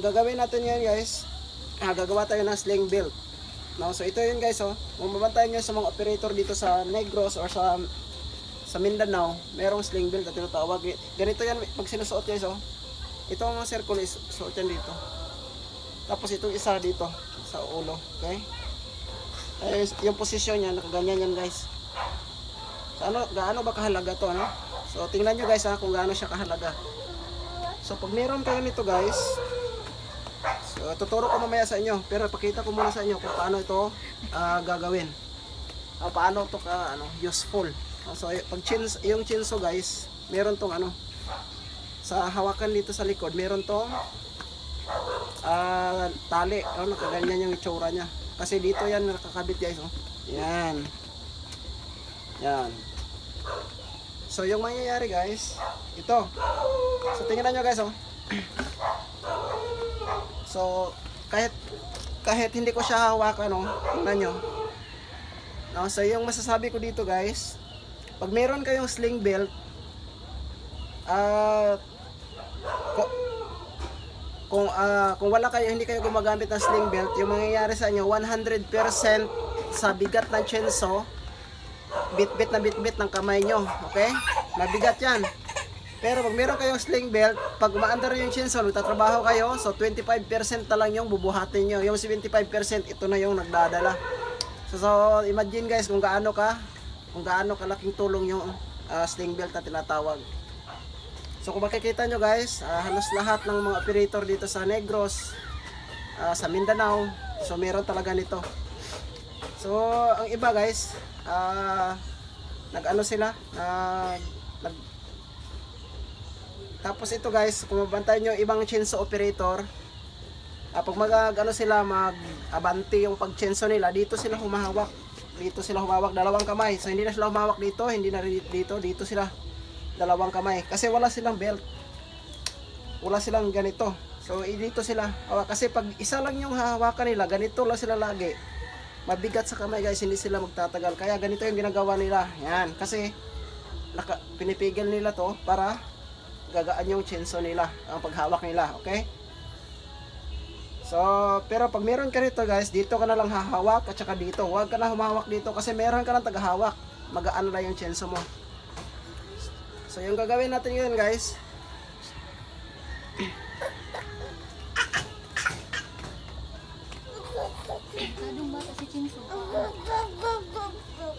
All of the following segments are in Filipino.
gagawin natin yan guys, gagawa tayo ng sling belt. No, so ito yun guys, oh. Kung mabantayan nyo sa mga operator dito sa Negros or sa Mindanao, merong sling belt na tinatawag. Ganito yan pag sinusuot guys, oh. Ito ang mga circle is suot yan dito. Tapos itong isa dito sa ulo, okay? Yung posisyon niya nakaganyan yan guys. So gaano ba kahalaga to, ano? So tingnan nyo guys, kung gaano siya kahalaga. So pag meron kayo nito guys, so tuturo ko mamaya sa inyo, pero pakita ko muna sa inyo kung paano ito gagawin. Paano ito useful. So pag yung chinso guys, meron tong sa hawakan dito sa likod, meron tong tali, nakaganyan yung itsura niya. Kasi dito yan nakakabit guys, oh. Yan. Yan. So yung mangyayari guys, ito. So tingnan nyo guys, oh. So kahit hindi ko siya hawakan, tingnan nyo. No, so yung masasabi ko dito guys, pag meron kayong sling belt, kung wala kayo, hindi kayo gumagamit ng sling belt, yung mangyayari sa inyo 100% sa bigat ng chenso, bit-bit ng kamay nyo, okay? Mabigat yan. Pero pag meron kayong sling belt, pag umaandar yung chinso, magtatrabaho kayo, so 25% na lang yung bubuhatin nyo. Yung 75% ito na yung nagdadala. So imagine guys kung gaano kalaking tulong yung sling belt na tinatawag. So kung makikita nyo guys, halos lahat ng mga operator dito sa Negros, sa Mindanao, so meron talaga nito. So ang iba guys, tapos ito guys, kung mabantayan nyo ibang chinso operator, pag mag-abante yung pag-chinso nila, dito sila humahawak. Dito sila humawak dalawang kamay. So hindi na sila humawak dito, hindi na dito sila dalawang kamay. Kasi wala silang belt. Wala silang ganito. So dito sila hawak. Kasi pag isa lang yung hahawakan nila, ganito lang sila lagi. Mabigat sa kamay guys, hindi sila magtatagal. Kaya ganito yung ginagawa nila. Yan, kasi pinipigil nila to para gagaan yung chinso nila, ang paghawak nila, okay? So, pero pag meron ka nito guys, dito ka na lang hahawak at saka dito. Huwag ka na humawak dito kasi meron ka lang tagahawak. Magaan na yung chinso mo. So, yung gagawin natin yun guys,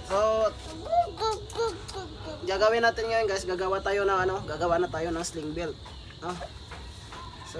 so gagawin natin ngayon guys, gagawa na tayo ng sling belt. So